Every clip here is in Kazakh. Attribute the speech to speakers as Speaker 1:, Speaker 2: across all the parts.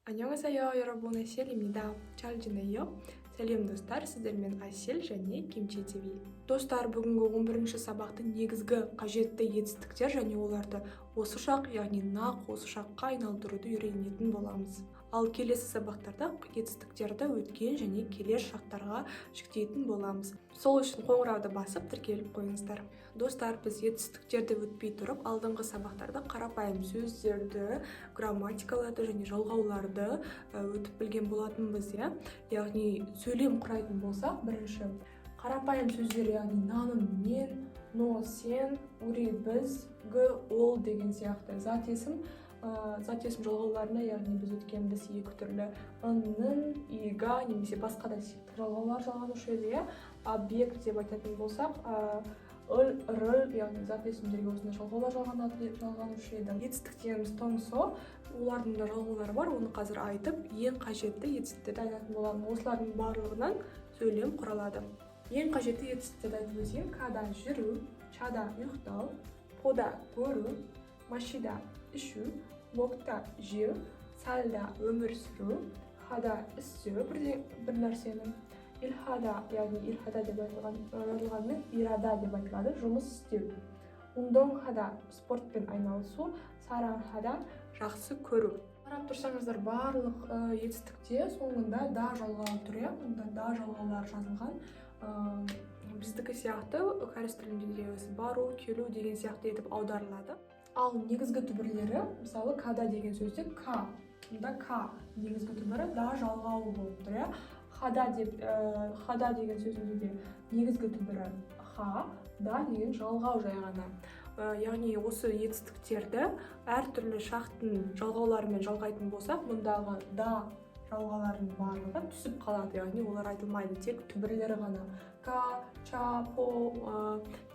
Speaker 1: 안녕하세요, 여러분. Айсел입니다. 잘 지내요? Сәлем достар, сіздермен Айсел және Кимчи ТВ. Достар, бүгінгі 11-ші сабақтың негізгі қажетті етістіктер және оларды осы шақ, яғни нақ осы шаққа айналдыруды үйренетін боламыз. Ал келесі сабақтарда етістіктерді өткен және келер шақтарға жіктейтін боламыз. Сол үшін қоңырауды басып тіркеліп қойыңыздар. Достар, біз етістіктерді өтпей тұрып, алдыңғы сабақтарда қарапайым сөздерді, грамматикаларды және жалғауларды өтіп білген болатынбыз, яғни сөйлем құрайтын болсақ, бірінші қарапайым сөздер, яғни наным мен, но сен, ури біз, г ол деген сияқты зат есім жалғауларына, яғни біз өткенбіз екі түрлі ын-нын, и-га немесе басқа да жалғаулар жалғанушы еді. Объект деп айтатын болсақ, ыл, рыл, яғни зат есімдерге осындай жалғаулар жалғанушы еді. Етістіктеріміз тоңсо, олардың да жалғаулары бар, оны қазір айтып, ең қажетті етістіктерді айтатын боламын. Осылардың барлығынан сөйлем құралады. Ең қажетті етістіктерді айтып өтейін: када жүру, чада ұйықтау, пода көру, машида ішу, мокта жеу, салда өмір сүру, хада істеу бір нәрсені, илхада, яғни илхада деп айтылғанмен ирада деп айтылады, жұмыс істеу, ундоңхада спортпен айналысу, саранхада жақсы көру. Қарап тұрсаңыздар, барлық етістікте соңында да жалғау тұр, онда да жалғаулар жазылған. Біздікі сияқты кәріс тілінде бару, келу деген сияқты етіп аударылады. Ал негізгі түбірлері, мысалы када деген сөзде к, онда к негізгі түбірі да жалғауы болып тұр. Хада деген сөзінде де негізгі түбірі ха, да деген жалғау жай ғана. Яғни осы етістіктерді әртүрлі шақтың жалғауларымен жалғайтын болсақ, мұндағы да жалғалардың барлығы түсіп қалады, яғни олар айтылмайды, тек түбірлері ғана к, ча, по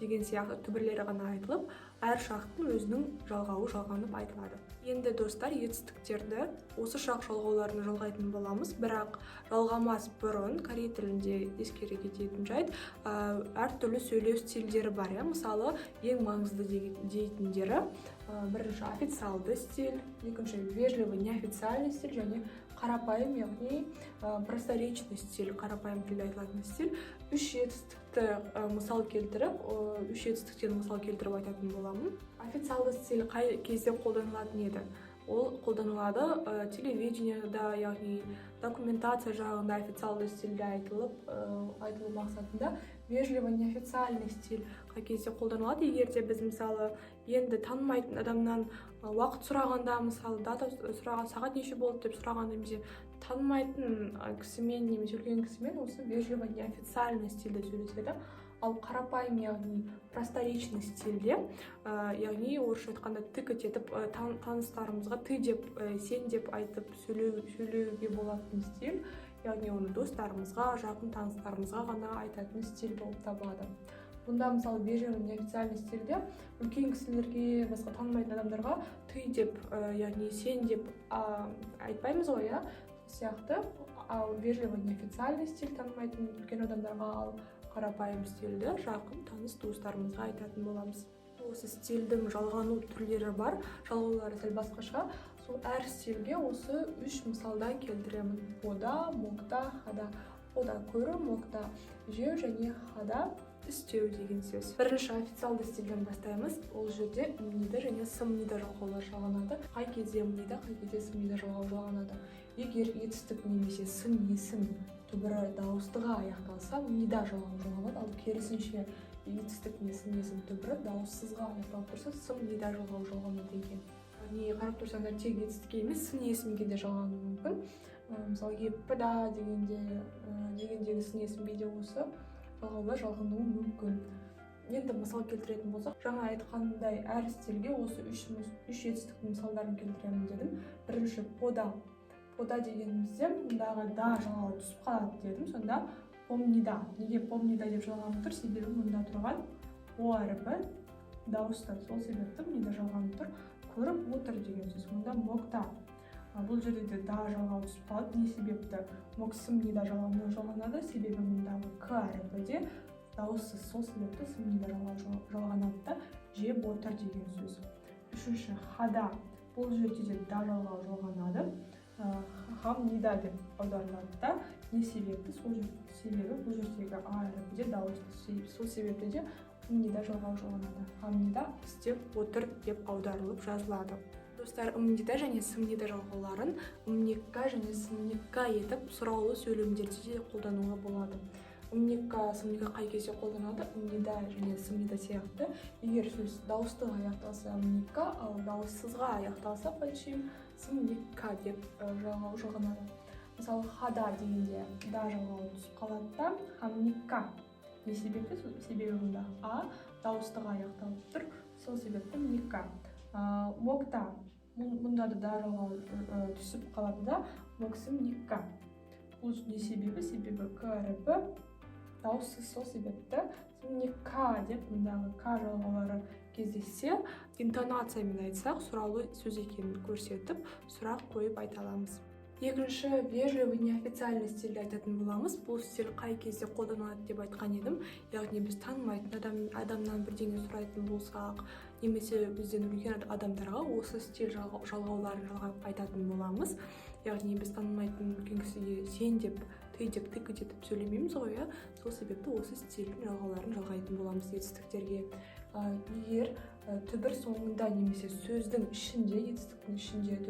Speaker 1: деген сияқты түбірлері ғана айтылып, әр шақтың өзінің жалғауы жалғанып айтылады. Енді достар, етістіктерді осы шақ жалғауларын жалғайтын боламыз, бірақ жалғамас бұрын корей тілінде ескере кететін жайт, әртүрлі сөйлеу стильдері бар. Мысалы, ең маңызды дейтіндері бірінші официалды стиль, екінші вежливый неофициальный стиль және қарапайым, яғни просторечный стиль, қарапайым тілде айтылатын стиль. Үш жетістікті мысал келтіріп айтатын боламын. Официалды стиль қай кезде қолданылатын еді? Ол қолданылады телевидениеда, яғни документация жағында официалды стильде айтылу мақсатында. Вежливый неофициальный стиль қай кезде қолданылады? Егер де біз мысалы енді танымайтын адамнан уақыт сұрағанда, мысалы дата сұраған, сағат неше болды деп сұрағанда, немесе танымайтын кісімен немесе үлкен кісімен осы вежливый неофициальный стильде сөйлеседі. Ал қарапайым, яғни просторечный стильде, яғни орысша айтқанда тыкать етіп таныстарымызға ты деп, сен деп айтып сөйлеуге болатын стиль, яғни оны достарымызға, жақын таныстарымызға ғана айтатын стиль болып табылады. Бұнда мысалы вежливый неофициальный стильде үлкен кісілерге, басқа танымайтын адамдарға ты деп, яғни сен деп айтпаймыз ғой, сияқты. Ал вежливый неофициальный стиль танымайтын үлкен адамдарға, ал қарапайым стильді жақын таныс туыстарымызға айтатын боламыз. Осы стильдің жалғану түрлері бар, жалғаулары сәл басқаша. Сол әр стильге осы үш мысалдан келтіремін: пода, мокта, хада. Пода көру, мокта жеу және хада істеу деген сөз. Бірінші официалды стильден бастаймыз. Ол жерде мнида және сымнида жалғаулар жалғанады. Қай кезде мнида, қай кезде сымнида жалғау жалғанады? Егер етістік немесе сын есім түбірі дауыстыға аяқталса, мнида жалғау жалғанады, ал керісінше етістік не сын есім түбірі дауыссызға аяқталып тұрса, сымнида жалғау жалғанады екен. Яғни қарап тұрсаңдар, тек етістікке емес, сын есімге де жалғануы мүмкін. Мысалы, еппіда дегендегі сын есімге де осы жалғаулар жалғануы мүмкін. Енді мысал келтіретін болсақ, жаңа айтқандай әр стильге осы үш жетістіктің мысалдарын келтіремін дедім. Бірінші пода. Пода дегенімізде мұндағы да жалғауы түсіп қалады дедім. Сонда помнида. Неге помнида деп жалғанып тұр? Себебі мұнда тұрған о әріпі дауысты. Сол себепті мұнда жалғанып тұр. Көріп отыр деген сөз. Мұнда мокта. Бұл жерде де да жалғауы түсіп қалады. Не себепті? Сымнида жалғанады, себебі мұндағы к әріпіде дауыссыз. Сол себепті сымнида жалғанады да жеп отыр деген сөз. Үшінші хада. Бұл жерде де да жалғау жалғанады. хамнида деп аударылады да. Не себепті? Сол себебі бұл жердегі а әріпінде дауысты. Сол себепті де хамнида жалғау жоғалады. Хамнида істеп отыр деп аударылып жазылады. Достар, ымнида және сымнида жалғауларын ымнекка және сымнекка етіп сұраулы сөйлемдерде де қолдануға болады. Ымнекка, сымнекка қай кезде қолданады? Ымнида және сымнида сияқты. Егер сөз дауысты аяқталса ымнекка, ал дауыссызға аяқталса пәлшем сымнекка деп жалғау жоғалады. Мысалы, хада дегенде да жалғауы түсіп қалады да, хамнекка. Не себепті? Себебі мұнда а дауыстыға аяқталып тұр, сол себепті мекка. Мокта, мұнда да жалғау түсіп қалады да, моксым никка. Бұл не себебі? Себебі к әріпі дауыссыз, сол себепті никка деп мұндағы к жалғаулары кездессе, интонациямен айтсақ, сұраулы сөз екенін көрсетіп, сұрақ қойып айта аламыз. Екінші, вежливый неофициальный стильді айтатын боламыз. Бұл стиль қай кезде қолданылады деп айтқан едім. Яғни біз танымайтын адамнан бірдеңе сұрайтын болсақ, немесе бізден үлкен адамдарға осы стиль жалғауларын жалғап айтатын боламыз. Яғни біз танымайтын үлкен кісіге сен деп, ты деп, тыкі деп сөйлемейміз ғой, сол себепті осы стильдің жалғауларын жалғайтын боламыз етістіктерге. Егер түбір соңында немесе сөздің ішінде, етістіктің ішінде,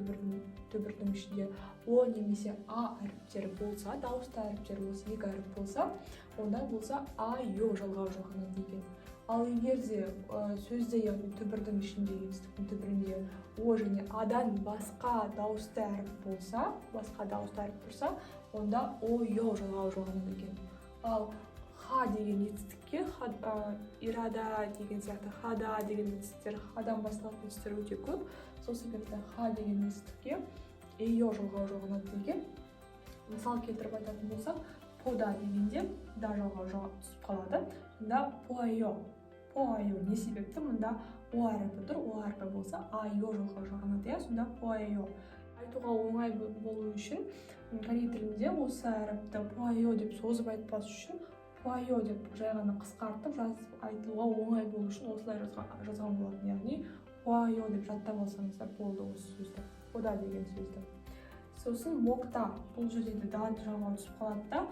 Speaker 1: түбірдің ішінде о немесе а әріптері болса, дауысты әріптер болса, екі әріп болса, онда болса а, йо жалғау жоғалады екен. Ал егер де сөзде, яғни түбірдің ішінде, етістіктің түбірінде о және адан басқа дауысты әріп болса, онда о, йо жалғау жоғалады екен. Ал ха деген етістікке, ирада деген сияқты, хада деген етістіктер, хадан басталатын етістіктер өте көп. Сол себепті ха деген етістікке йо жалғау жоғалады деген. Мысал келтіріп айтатын болсақ, пода дегенде да жалғау түсіп қалады. Мұнда поайо. Не себепті? Мұнда о әріпі тұр. О әріпі болса, айо жалғау жоғалады. Сонда поайо. Айтуға оңай болу үшін, корей тілінде осы әріпті поайо деп созып айтпас үшін, поайо деп жай ғана қысқартып айтуға оңай болу үшін осылай жазған болатын. Яғни поайо деп жаттап алсаңыздар болды осы сөзді. Пода деген сөзді. Сосын мокта, бұл жерде де да жалғау түсіп қалады да,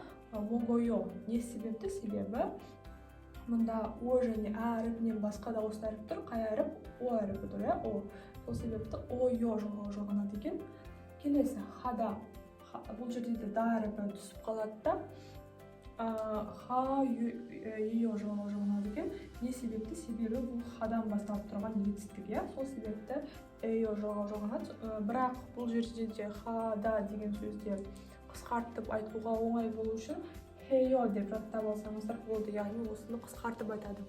Speaker 1: могойо. Не себепті? Себебі мұнда о және а әріпінен басқа дауысты әріп тұр. Қай әріп? О әріпі тұр, о. Сол себепті ойо жалғау жоғалады екен. Келесі хада. Бұл жерде де да әріпі түсіп қалады да, ха йо жалғау жоғалады екен. Не себепті? Себебі бұл хадан басталып тұрған етістік, сол себепті йо жалғау жоғалады. Бірақ бұл жерде де хада деген сөзде қысқартып айтуға оңай болу үшін хейо деп жаттап алсаңыздар болды. Яғни осыны қысқартып айтады.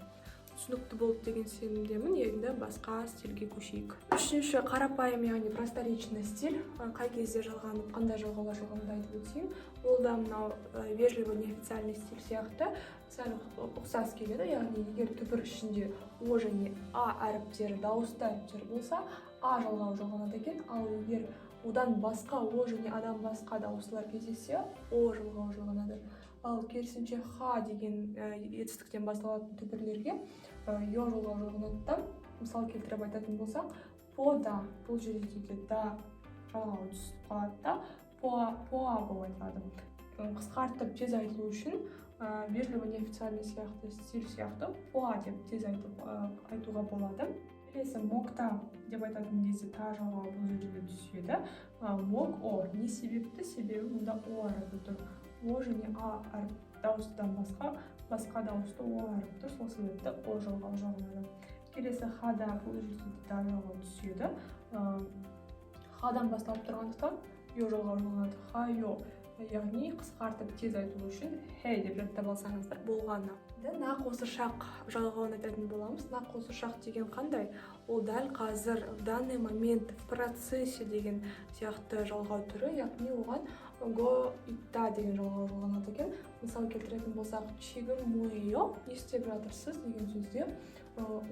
Speaker 1: Түсінікті болды деген сенімдемін. Енді басқа стильге көшейік. Үшінші, қарапайым, яғни просторечный стиль. Қай кезде жалғанып, қандай жалғаулар жалғанды айтып өтейін. Ол да мынау вежливый неофициальный стиль сияқты сәл ұқсас келеді. Яғни егер түбір ішінде о және а әріптері, дауысты әріптер болса, а жалғау жалғанады екен. Ал егер одан басқа о және адан басқа дауыстылар кездессе, о жалғау жалғанады. Ал керісінше ха деген етістіктен басталатын түбірлерге йо жалғау жалғанады. Мысал келтіріп айтатын болсақ, пода, бұл жерде де да жалғау түсіп қалады да, поа болып айтылады. Қысқартып тез айтылу үшін вежливый неофициальный сияқты, стиль сияқты поа деп тез айтуға болады. Келесі мокта деп айтатын кезде та жалғау бұл жерде түседі. Мок о. Не себепті? Себебі мұнда о әріпі тұр. О және а әріп дауыстан басқа дауысты о әріп тұр. Сол себепті о жалғау жоғалады. Келесі хада бұл жерде да жалғау түседі. Хадан басталып тұрғандықтан йо жалғау жоғалады. Ха йо. Яғни қысқартып тез айту үшін хей деп жаттап алсаңыздар болғаны. Нақ осы шақ жалғауын айтатын боламыз. Нақ осы шақ деген қандай? Ол дәл қазір, в данный момент, в процессе деген сияқты жалғау түрі. Яғни оған го итта деген жалғау жалғанады екен. Мысал келтіретін болсақ, чигім мойо, не істеп жатырсыз деген сөзде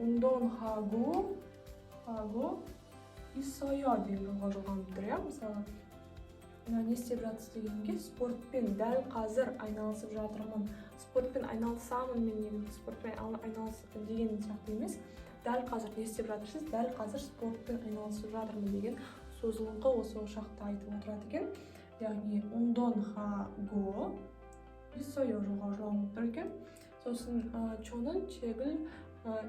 Speaker 1: ундон хагу исойо деген жалғау жалғанып тұр. Мысалы, не істеп жатырсыз дегенге спортпен дәл қазір айналысып жатырмын. Спортпен айналысамын мен негізі, спортпен айналысып деген сияқты емес. Дәл қазір не істеп жатырсыз? Дәл қазір спортпен айналысып жатырмын деген созылыңқы осы шақта айтып отырады екен. яғни ундон ха го исойо жоғалып тұр екен. Сосын чонын чегіл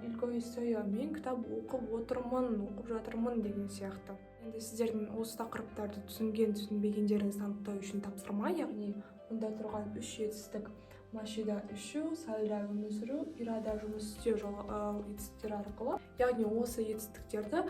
Speaker 1: илго исойо, мен кітап оқып жатырмын деген сияқты. Енді сіздердің осы тақырыптарды түсінбегендеріңізді анықтау үшін тапсырма, яғни мұнда тұрған 3 жетістік: машида ішу, салда өмір сүру, ирада жұмыс істеу жетістіктер арқылы. Яғни осы жетістіктерді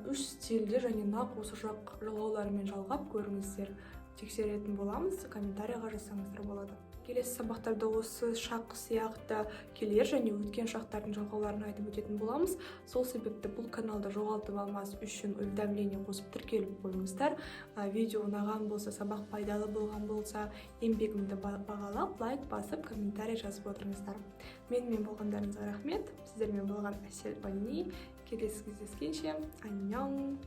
Speaker 1: 3 стильде және нақ осы жалғауларымен жалғап көріңіздер. Тексеретін боламыз, комментарийға жазсаңыздар болады. Келесі сабақтарда осы шақ сияқты келер және өткен шақтардың жалғауларын айтып өтетін боламыз. Сол себепті бұл каналды жоғалтып алмас үшін уведомление қосып тіркеліп қойыңыздар. Видео ұнаған болса, сабақ пайдалы болған болса, еңбегімді бағалап, лайк басып, комментарий жазып отырыңыздар. Менімен болғандарыңызға рахмет. Сіздермен болған Әсел Бани. Келесі кездескенше, аньон!